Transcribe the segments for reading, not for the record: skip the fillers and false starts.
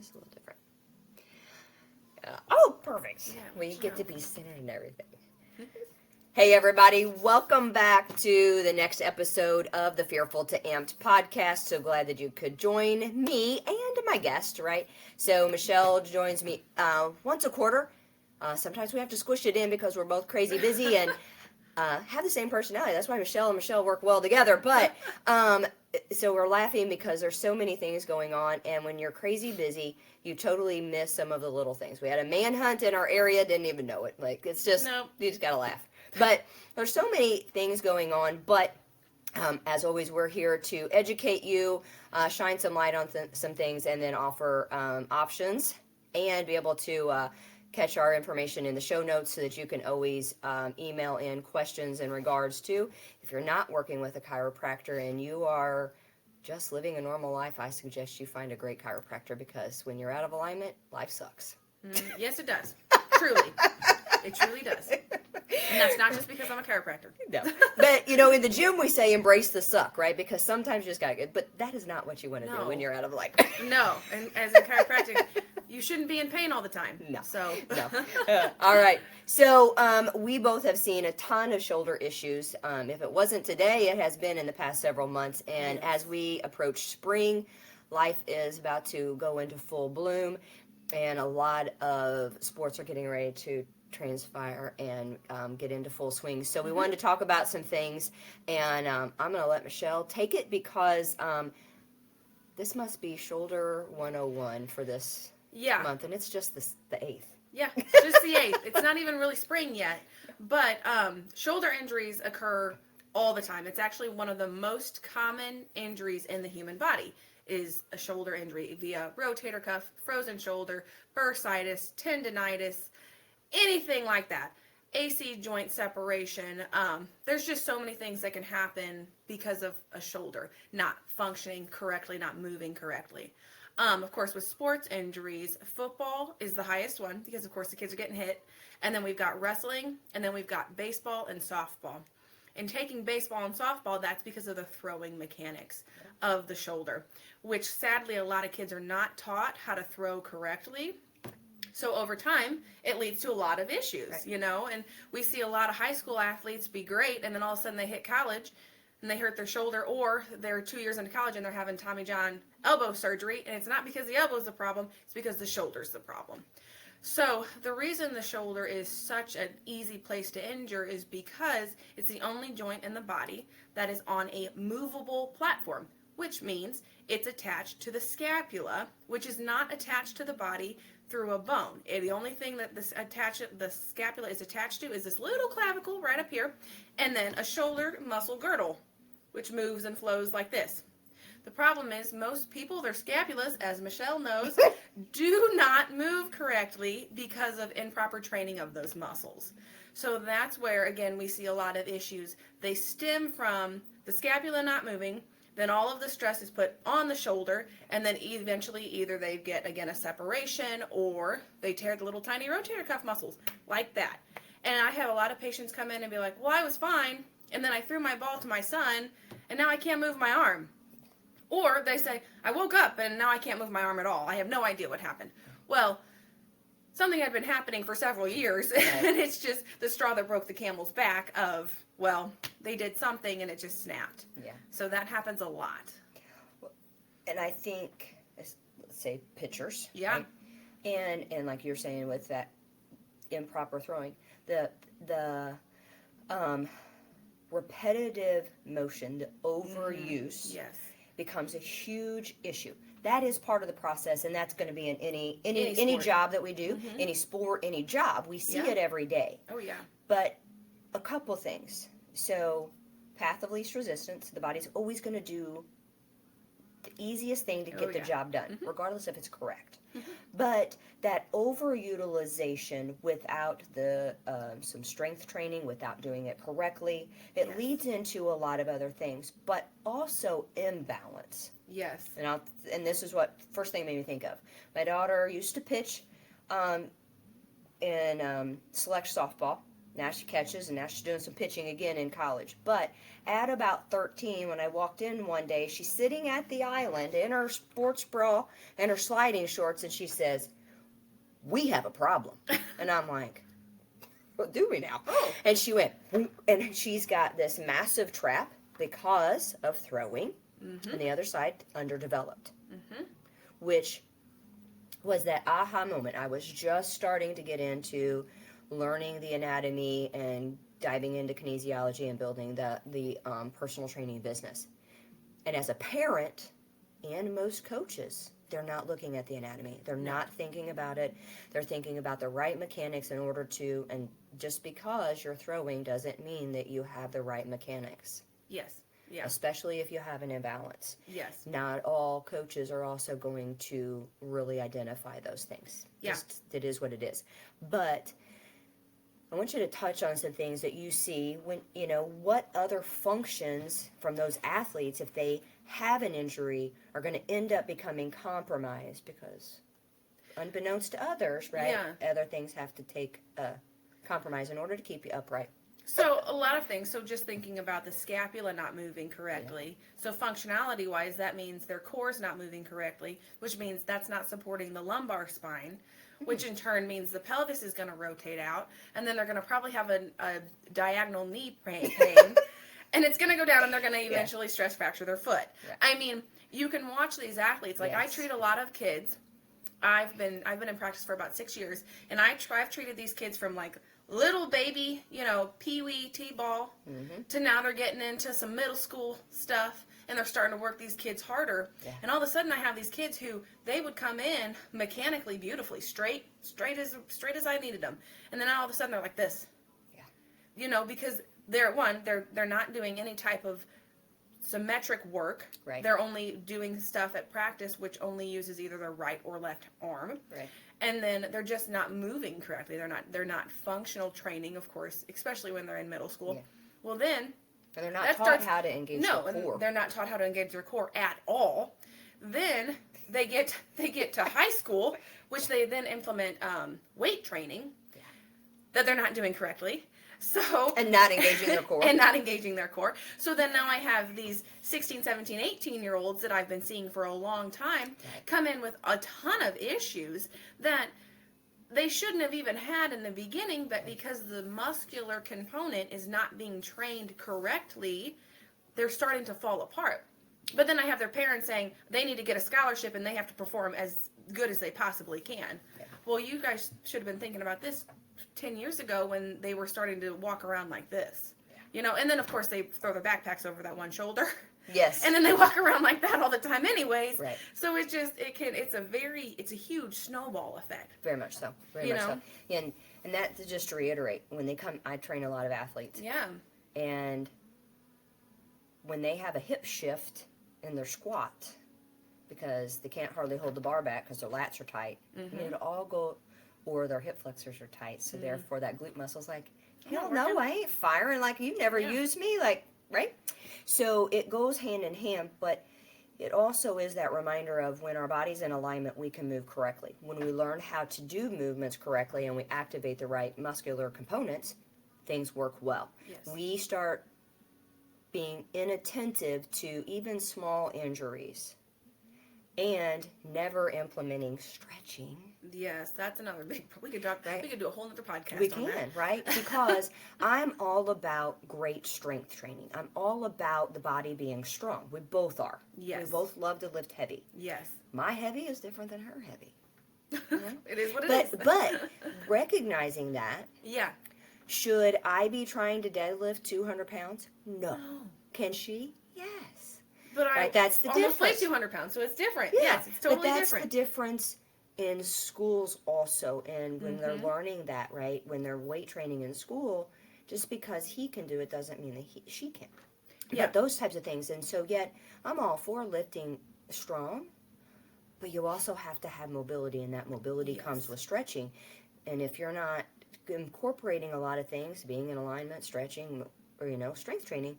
It's a little different. Oh, perfect. Yeah, We get to be centered and everything. Hey, everybody. Welcome back to the next episode of the Fearful to Amped podcast. So glad that you could join me and my guest, right? So Michelle joins me once a quarter. Sometimes we have to squish it in because we're both crazy busy and have the same personality. That's why Michelle and Michelle work well together. But so we're laughing because there's so many things going on, and when you're crazy busy, you totally miss some of the little things. We had a manhunt in our area, didn't even know it. Like, it's just, you just gotta laugh. But there's so many things going on, but as always, we're here to educate you, shine some light on some things, and then offer options, and be able to catch our information in the show notes so that you can always email in questions in regards to, if you're not working with a chiropractor and you are just living a normal life, I suggest you find a great chiropractor, because when you're out of alignment, life sucks. Yes, it does. Truly. It truly does. And that's not just because I'm a chiropractor. No. But, in the gym we say embrace the suck, right? Because sometimes you just gotta get, but that is not what you want to do when you're out of alignment. No. And as a chiropractic, you shouldn't be in pain all the time. No. So. No. All right. So we both have seen a ton of shoulder issues. If it wasn't today, it has been in the past several months. And as we approach spring, life is about to go into full bloom. And a lot of sports are getting ready to transpire and get into full swing. So we wanted to talk about some things, and I'm going to let Michelle take it, because this must be shoulder 101 for this month, and it's just the 8th. Yeah, just the 8th. It's not even really spring yet, but shoulder injuries occur all the time. It's actually one of the most common injuries in the human body, is a shoulder injury via rotator cuff, frozen shoulder, bursitis, tendonitis, anything like that. AC joint separation. There's just so many things that can happen because of a shoulder not functioning correctly, not moving correctly. Of course, with sports injuries, football is the highest one because, of course, the kids are getting hit. And then we've got wrestling, and then we've got baseball and softball. And taking baseball and softball, that's because of the throwing mechanics of the shoulder, which sadly a lot of kids are not taught how to throw correctly. So over time, it leads to a lot of issues, and we see a lot of high school athletes be great, and then all of a sudden they hit college and they hurt their shoulder, or they're 2 years into college and they're having Tommy John elbow surgery, and it's not because the elbow is the problem, it's because the shoulder's the problem. So the reason the shoulder is such an easy place to injure is because it's the only joint in the body that is on a movable platform, which means it's attached to the scapula, which is not attached to the body through a bone. And the only thing that the scapula is attached to is this little clavicle right up here, and then a shoulder muscle girdle, which moves and flows like this. The problem is most people, their scapulas, as Michelle knows, do not move correctly because of improper training of those muscles. So that's where, again, we see a lot of issues. They stem from the scapula not moving, then all of the stress is put on the shoulder, and then eventually either they get, again, a separation, or they tear the little tiny rotator cuff muscles, like that. And I have a lot of patients come in and be like, well, I was fine, and then I threw my ball to my son, and now I can't move my arm. Or they say, I woke up and now I can't move my arm at all. I have no idea what happened. Well, something had been happening for several years, and it's just the straw that broke the camel's back of, well, they did something and it just snapped. Yeah. So that happens a lot. And I think, let's say, pitchers. Yeah. Right? And like you're saying with that improper throwing, the repetitive motion, the overuse, becomes a huge issue. That is part of the process, and that's going to be in any job that we do, any sport, any job. We see it every day. Oh, yeah. But a couple things. So, path of least resistance, the body's always going to do the easiest thing to get the job done, regardless if it's correct. But that overutilization without the some strength training, without doing it correctly, it leads into a lot of other things, but also imbalance. Yes. And this is what first thing made me think of. My daughter used to pitch in select softball. Now she catches, and now she's doing some pitching again in college. But at about 13, when I walked in one day, she's sitting at the island in her sports bra and her sliding shorts, and she says, "We have a problem." And I'm like, "What do we now?" Oh. And she went, and she's got this massive trap because of throwing, and the other side underdeveloped, which was that aha moment. I was just starting to get into learning the anatomy and diving into kinesiology and building the personal training business. And as a parent and most coaches, they're not looking at the anatomy. They're not thinking about it. They're thinking about the right mechanics in order to, and just because you're throwing doesn't mean that you have the right mechanics. Yes. Yeah. Especially if you have an imbalance. Yes. Not all coaches are also going to really identify those things. Yeah. Just, it is what it is. But I want you to touch on some things that you see when, what other functions from those athletes, if they have an injury, are going to end up becoming compromised because, unbeknownst to others, right, other things have to take a compromise in order to keep you upright. So a lot of things. So just thinking about the scapula not moving correctly. So functionality wise, that means their core's not moving correctly, which means that's not supporting the lumbar spine, which in turn means the pelvis is going to rotate out, and then they're going to probably have a diagonal knee pain, and it's going to go down, and they're going to eventually stress fracture their foot. Yeah. I mean, you can watch these athletes. Like I treat a lot of kids. I've been in practice for about 6 years, and I've treated these kids from like little baby, pee-wee, t-ball, to now they're getting into some middle school stuff, and they're starting to work these kids harder. Yeah. And all of a sudden I have these kids who, they would come in mechanically beautifully, straight as I needed them. And then all of a sudden they're like this. Yeah. Because they're not doing any type of symmetric work. Right. They're only doing stuff at practice which only uses either their right or left arm. Right. And then they're just not moving correctly. They're not functional training, of course, especially when they're in middle school. Yeah. Well, then and they're not taught how to engage their core. No, they're not taught how to engage their core at all. Then they get to high school, which they then implement weight training that they're not doing correctly. So and not engaging their core. And not engaging their core. So then now I have these 16, 17, 18-year-olds that I've been seeing for a long time come in with a ton of issues that they shouldn't have even had in the beginning, but because the muscular component is not being trained correctly, they're starting to fall apart. But then I have their parents saying they need to get a scholarship and they have to perform as good as they possibly can. Yeah. Well, you guys should have been thinking about this 10 years ago when they were starting to walk around like this. Yeah. And then of course they throw their backpacks over that one shoulder. Yes. And then they walk around like that all the time anyways. Right. So it's a huge snowball effect. Very much so. Very much so. And that, to just reiterate, when they come, I train a lot of athletes. Yeah. And when they have a hip shift in their squat because they can't hardly hold the bar back because their lats are tight, it all go, or their hip flexors are tight. So therefore that glute muscle's like, hell no, I ain't firing like you never used me, like, right? So it goes hand in hand, but it also is that reminder of when our body's in alignment, we can move correctly. When we learn how to do movements correctly and we activate the right muscular components, things work well. Yes. We start being inattentive to even small injuries and never implementing stretching. Yes, that's another big. We could do a whole other podcast. We can, right? Because I'm all about great strength training. I'm all about the body being strong. We both are. Yes. We both love to lift heavy. Yes. My heavy is different than her heavy. It is what it is. But recognizing that. Yeah. Should I be trying to deadlift 200 pounds? No. Can she? Yes. But that's the difference. Almost weigh 200 pounds, so it's different. Yeah. Yes, it's totally different. But that's the difference in schools also, and when they're learning that, right? When they're weight training in school, just because he can do it doesn't mean that she can. Yeah. But those types of things. And so, yet, I'm all for lifting strong, but you also have to have mobility, and that mobility comes with stretching. And if you're not incorporating a lot of things, being in alignment, stretching, or, strength training,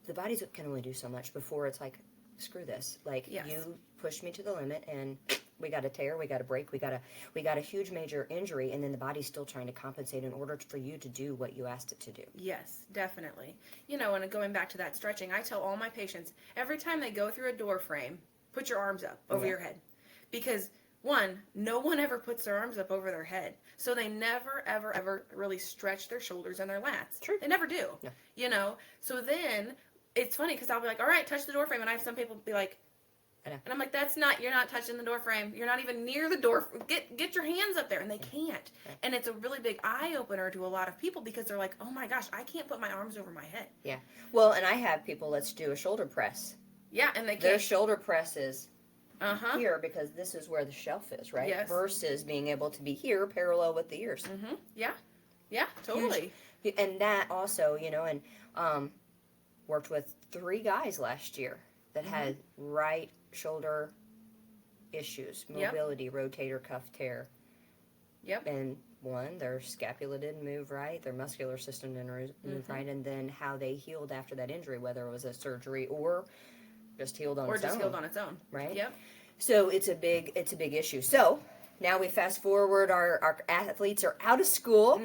the body can only do so much before it's like, screw this. Like, you pushed me to the limit, and a tear, we got a break, we got a huge major injury, and then the body's still trying to compensate in order for you to do what you asked it to do. Yes, definitely. And going back to that stretching, I tell all my patients, every time they go through a door frame, put your arms up over your head. Because one, no one ever puts their arms up over their head. So they never, ever, ever really stretch their shoulders and their lats. True. They never do. No. So then it's funny because I'll be like, all right, touch the door frame. And I have some people be like, and I'm like, you're not touching the door frame. You're not even near the door. Get your hands up there. And they can't. And it's a really big eye opener to a lot of people because they're like, oh my gosh, I can't put my arms over my head. Yeah. Well, and I have people, let's do a shoulder press. Yeah, and they can't. Their shoulder press is here because this is where the shelf is, right? Yes. Versus being able to be here parallel with the ears. Yeah. Yeah, totally. Huge. And that also, and worked with 3 guys last year that had right shoulder issues, mobility, rotator cuff tear. Yep. And one, their scapula didn't move right, their muscular system didn't move right, and then how they healed after that injury, whether it was a surgery or just healed on its own. Or just healed on its own. Right? Yep. So it's a big issue. So now we fast forward, our athletes are out of school.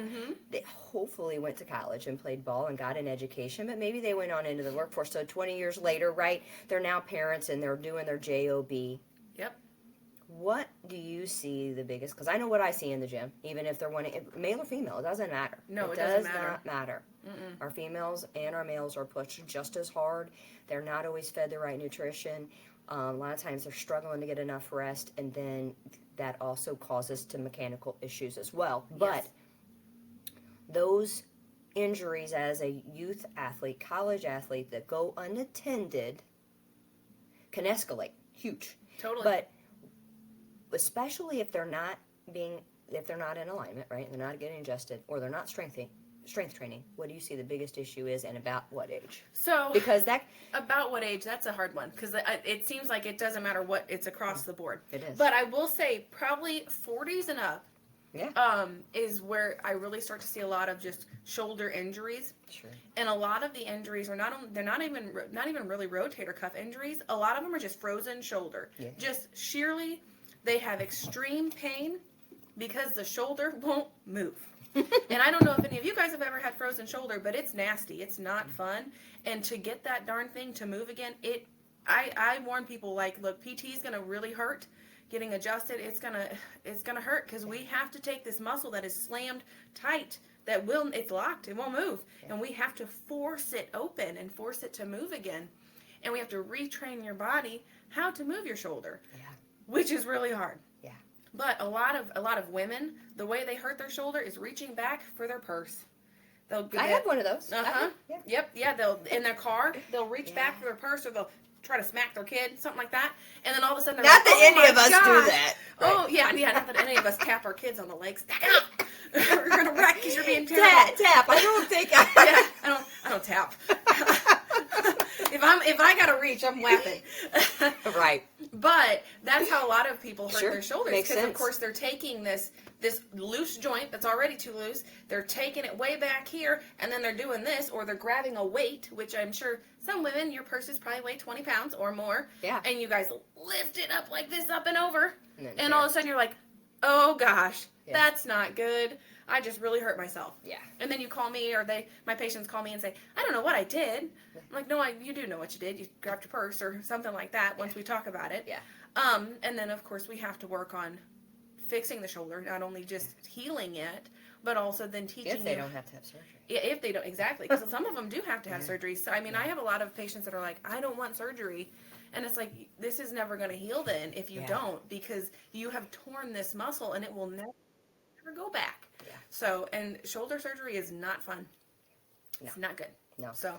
They hopefully went to college and played ball and got an education, but maybe they went on into the workforce. So 20 years later, right, they're now parents and they're doing their job. Yep. What do you see the biggest? Because I know what I see in the gym, even if they're male or female, it doesn't matter. No, it does doesn't matter. not matter. Our females and our males are pushed just as hard. They're not always fed the right nutrition. A lot of times they're struggling to get enough rest, and then that also causes to mechanical issues as well. But those injuries as a youth athlete, college athlete that go unattended can escalate. Huge. Totally. But especially if they're not in alignment, right? They're not getting adjusted, or they're not strength training. What do you see the biggest issue is, and about what age? So because about what age? That's a hard one because it seems like it doesn't matter what, it's across the board. It is. But I will say probably 40s and up. Yeah. Is where I really start to see a lot of just shoulder injuries. Sure. And a lot of the injuries are they're not even really rotator cuff injuries. A lot of them are just frozen shoulder. Yeah. Just sheerly, they have extreme pain because the shoulder won't move. And I don't know if any of you guys have ever had frozen shoulder, but it's nasty. It's not fun. And to get that darn thing to move again, I warn people, like, look, PT is going to really hurt. Getting adjusted, it's gonna hurt because we have to take this muscle that is slammed tight, it's locked, it won't move, and we have to force it open and force it to move again, and we have to retrain your body how to move your shoulder, which is really hard. Yeah. But a lot of women, the way they hurt their shoulder is reaching back for their purse. I have one of those. Yeah. Yep. Yeah. They'll in their car, they'll reach back for their purse, or they'll try to smack their kid, something like that, and then all of a sudden they're not like, that any of us do that. Right. Oh yeah, not that any of us tap our kids on the legs. Stack up. We're gonna wreck because you're being terrible. Tap. I don't think I don't tap. If I gotta reach, I'm laughing. Right. But that's how a lot of people hurt their shoulders, because of course they're taking this loose joint that's already too loose, they're taking it way back here, and then they're doing this, or they're grabbing a weight, which I'm sure some women, your purses probably weigh 20 pounds or more, and you guys lift it up like this, up and over, and all of a sudden you're like, oh gosh, that's not good. I just really hurt myself. Yeah. And then you call me, or my patients call me and say, I don't know what I did. I'm like, no, you do know what you did. You grabbed your purse or something like that once we talk about it. Yeah. And then, of course, we have to work on fixing the shoulder, not only just healing it, but also then teaching if they don't have to have surgery. Yeah, if they don't, exactly. Because some of them do have to have surgery. So, I mean, I have a lot of patients that are like, I don't want surgery. And it's like, this is never going to heal then if you don't, because you have torn this muscle and it will never go back. Yeah. So, and shoulder surgery is not fun. It's not good. No. So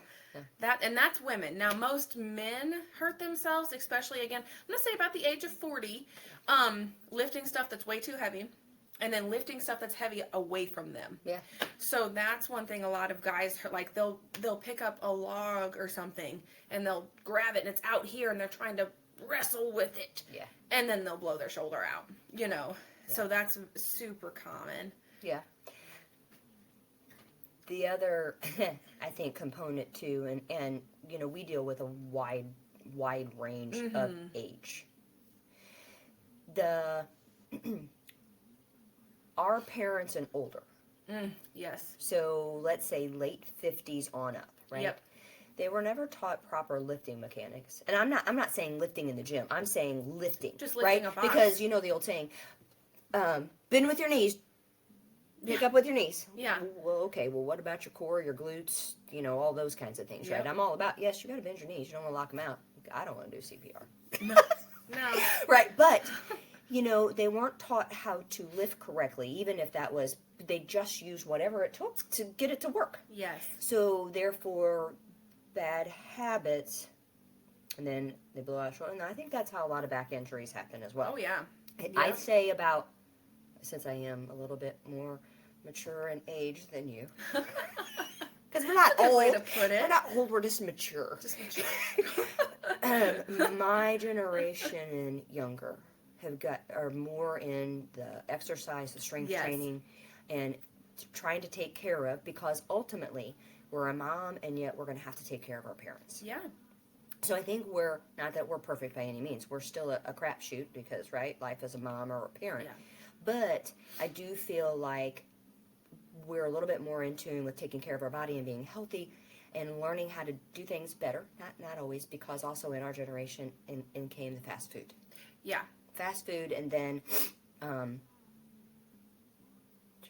that's women. Now, most men hurt themselves, especially, again, I'm going to say about the age of 40, lifting stuff that's way too heavy, and then lifting stuff that's heavy away from them. Yeah. So that's one thing a lot of guys, like, they'll pick up a log or something, and they'll grab it, and it's out here, and they're trying to wrestle with it. Yeah. And then they'll blow their shoulder out, Yeah. So that's super common. Yeah. The other, I think, component too, and we deal with a wide range of age. the our parents and older. Yes. So let's say late 50s on up, right? Yep. They were never taught proper lifting mechanics. And I'm not saying lifting in the gym. I'm saying lifting. Just lifting right? a box. Because you know the old saying, bend with your knees, pick up with your knees. Yeah. Well, okay. Well, what about your core, your glutes, all those kinds of things, right? I'm all about, yes, you got to bend your knees. You don't want to lock them out. I don't want to do CPR. No. No. Right. But, they weren't taught how to lift correctly, even if that was, they just used whatever it took to get it to work. Yes. So, therefore, bad habits, and then they blow out short. And I think that's how a lot of back injuries happen as well. Oh, yeah. I'd say about, since I am a little bit more mature in age than you, because we're not old. Way to put it. We're not old. We're just mature. My generation and younger are more in the exercise, the strength training, and trying to take care of, because ultimately we're a mom, and yet we're going to have to take care of our parents. Yeah. So I think not that we're perfect by any means. We're still a crapshoot because, right, life as a mom or a parent. Yeah. But I do feel like we're a little bit more in tune with taking care of our body and being healthy and learning how to do things better. Not always, because also in our generation in came the fast food. Yeah. Fast food, and then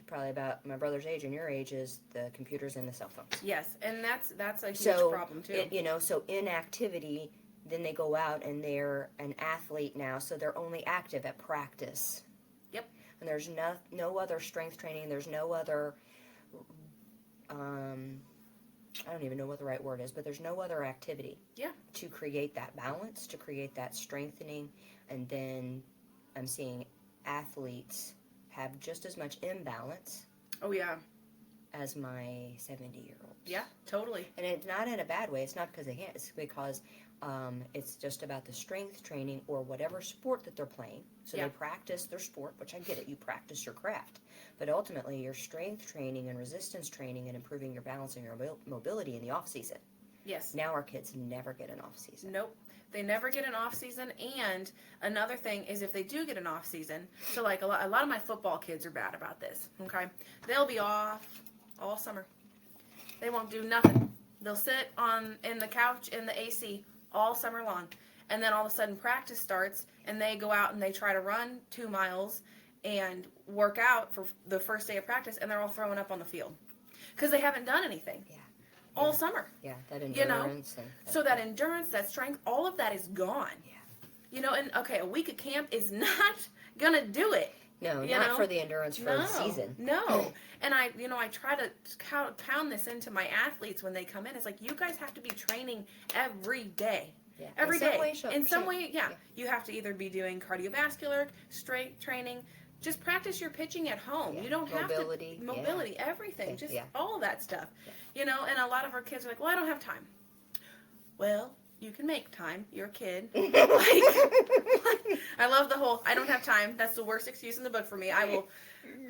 probably about my brother's age and your age is the computers and the cell phones. Yes, and that's a huge problem too. So inactivity, then they go out and they're an athlete now, so they're only active at practice. Yep. And there's no other strength training. There's no other, I don't even know what the right word is, but there's no other activity. Yeah. To create that balance, to create that strengthening, and then I'm seeing athletes have just as much imbalance. Oh, yeah. As my 70-year-old. Yeah, totally. And it's not in a bad way. It's not because they can't. It's because it's just about the strength training or whatever sport that they're playing. So they practice their sport, which I get it. You practice your craft. But ultimately, your strength training and resistance training and improving your balance and your mobility in the off-season. Yes. Now our kids never get an off-season. Nope. They never get an off-season, and another thing is if they do get an off-season, so like a lot of my football kids are bad about this, okay? They'll be off all summer. They won't do nothing. They'll sit in the couch in the AC all summer long, and then all of a sudden practice starts, and they go out and they try to run 2 miles and work out for the first day of practice, and they're all throwing up on the field because they haven't done anything. Yeah. All summer. Yeah, that endurance. So that endurance, that strength, all of that is gone. Yeah. And okay, a week of camp is not going to do it. No, not for the endurance for the season. No. And I try to pound this into my athletes when they come in. It's like, you guys have to be training every day. Yeah. Every day. In some way, yeah. You have to either be doing cardiovascular, strength training. Just practice your pitching at home. You don't have to. Mobility, everything. Just all of that stuff. Yeah. And a lot of our kids are like, well, I don't have time. Well, you can make time. You're a kid. I love the whole, I don't have time. That's the worst excuse in the book for me. I will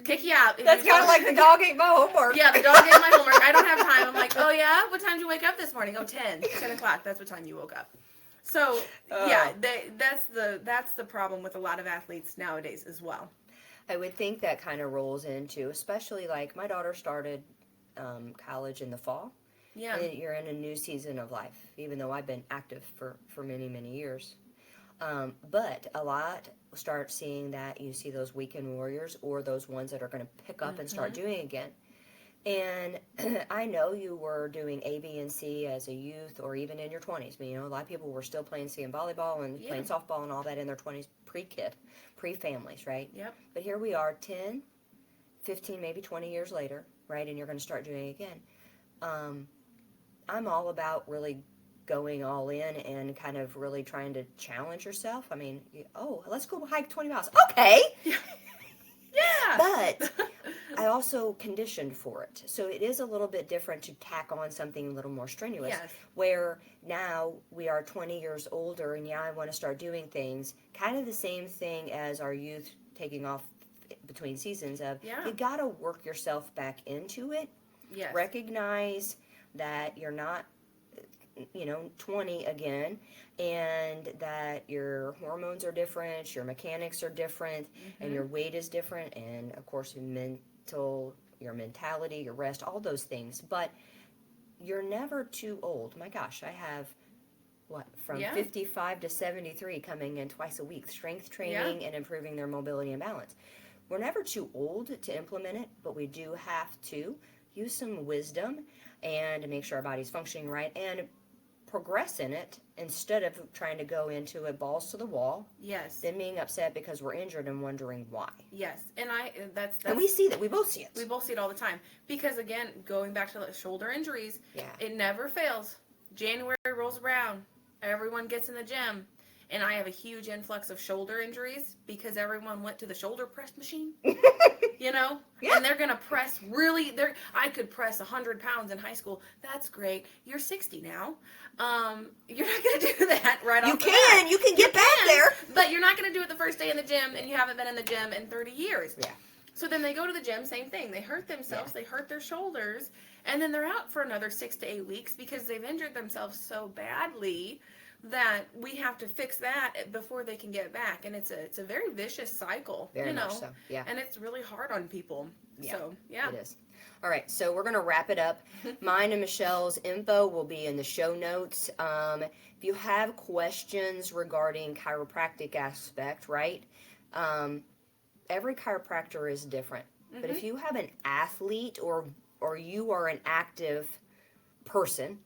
kick you out. That's kind of like the dog ate my homework. Yeah, the dog ate my homework. I don't have time. I'm like, oh yeah? What time did you wake up this morning? Oh, 10 o'clock. That's what time you woke up. So, that's the problem with a lot of athletes nowadays as well. I would think that kind of rolls into, especially like my daughter started college in the fall. Yeah. And you're in a new season of life, even though I've been active for many, many years. But a lot start seeing that you see those weekend warriors or those ones that are going to pick up and start doing again. And I know you were doing A, B, and C as a youth or even in your 20s. But, a lot of people were still playing C and volleyball and playing softball and all that in their 20s, pre-kid, pre-families, right? Yep. But here we are 10, 15, maybe 20 years later, right? And you're going to start doing it again. I'm all about really going all in and kind of really trying to challenge yourself. I mean, let's go hike 20 miles. Okay. Yeah. But I also conditioned for it. So it is a little bit different to tack on something a little more strenuous. Yes. Where now we are 20 years older and I want to start doing things. Kind of the same thing as our youth taking off between seasons of you got to work yourself back into it. Yes. Recognize that you're not 20 again, and that your hormones are different, your mechanics are different, and your weight is different, and of course your mentality, your rest, all those things. But you're never too old. My gosh, I have from 55 to 73 coming in twice a week, strength training and improving their mobility and balance. We're never too old to implement it, but we do have to use some wisdom and make sure our body's functioning right and progress in it instead of trying to go into it balls to the wall. Yes. Then being upset because we're injured and wondering why. Yes. And that's and we see that. We both see it. We both see it all the time. Because again, going back to the shoulder injuries, it never fails. January rolls around, everyone gets in the gym, and I have a huge influx of shoulder injuries because everyone went to the shoulder press machine. And they're going to press I could press 100 pounds in high school. That's great. You're 60 now. You're not going to do that right off the bat. You can get back there. But you're not going to do it the first day in the gym, and you haven't been in the gym in 30 years. Yeah. So then they go to the gym, same thing. They hurt themselves, they hurt their shoulders, and then they're out for another 6 to 8 weeks because they've injured themselves so badly that we have to fix that before they can get back. And it's a very vicious cycle. Very much so, yeah. And it's really hard on people. Yeah, so, yeah. It is. All right, so we're going to wrap it up. Mine and Michelle's info will be in the show notes. If you have questions regarding chiropractic aspect, right, every chiropractor is different. But if you have an athlete or you are an active person,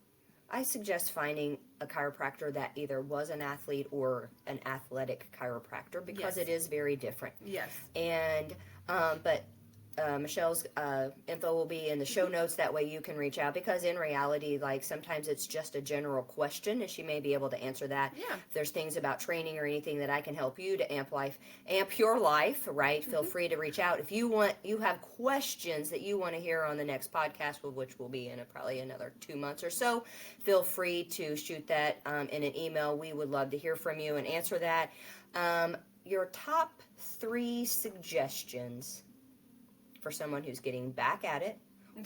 I suggest finding a chiropractor that either was an athlete or an athletic chiropractor because it is very different. Yes. And, but Michelle's info will be in the show notes. That way you can reach out because in reality, like sometimes it's just a general question and she may be able to answer that. Yeah. If there's things about training or anything that I can help you to amp your life, right? Feel free to reach out. If you have questions that you want to hear on the next podcast, which will be in probably another 2 months or so, feel free to shoot that in an email. We would love to hear from you and answer that. Your top 3 suggestions for someone who's getting back at it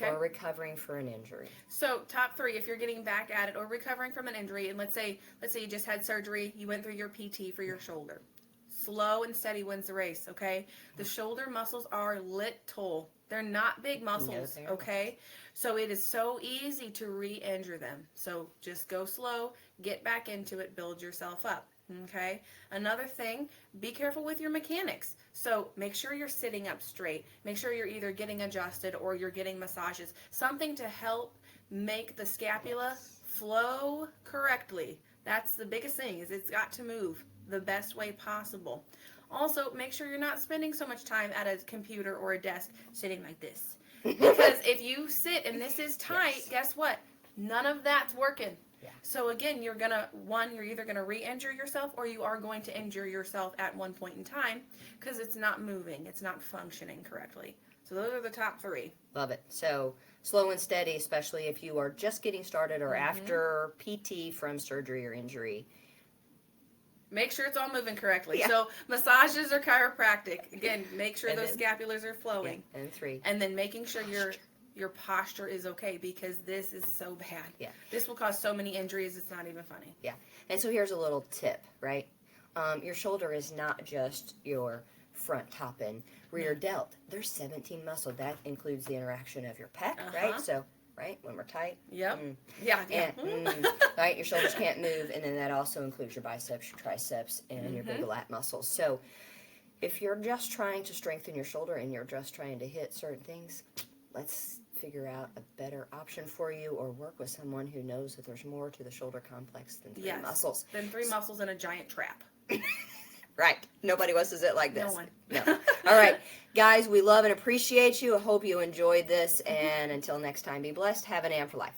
or recovering for an injury. So top 3, if you're getting back at it or recovering from an injury, and let's say you just had surgery, you went through your PT for your shoulder. Slow and steady wins the race, okay? The shoulder muscles are little. They're not big muscles, okay? So it is so easy to re-injure them. So just go slow, get back into it, build yourself up. Okay. Another thing, be careful with your mechanics. So make sure you're sitting up straight. Make sure you're either getting adjusted or you're getting massages. Something to help make the scapula flow correctly. That's the biggest thing, is it's got to move the best way possible. Also, make sure you're not spending so much time at a computer or a desk sitting like this. Because if you sit and this is tight, guess what? None of that's working. Yeah. So again, you're either going to re-injure yourself or you are going to injure yourself at one point in time because it's not moving. It's not functioning correctly. So those are the top 3. Love it. So slow and steady, especially if you are just getting started or after PT from surgery or injury. Make sure it's all moving correctly. Yeah. So massages or chiropractic. Again, make sure those scapulars are flowing. Yeah. And 3. And then making sure your posture is okay because this is so bad. Yeah. This will cause so many injuries, it's not even funny. Yeah. And so here's a little tip, right? Your shoulder is not just your front, top, and rear delt. There's 17 muscles. That includes the interaction of your pec, right? So, right, when we're tight. Yep. Yeah. Right, your shoulders can't move, and then that also includes your biceps, your triceps, and your big lat muscles. So if you're just trying to strengthen your shoulder and you're just trying to hit certain things, let's figure out a better option for you or work with someone who knows that there's more to the shoulder complex than 3 muscles. Than 3 muscles in a giant trap. Right. Nobody wants to sit like this. No one. No. All right. Guys, we love and appreciate you. I hope you enjoyed this. And until next time, be blessed. Have an Ampedlife.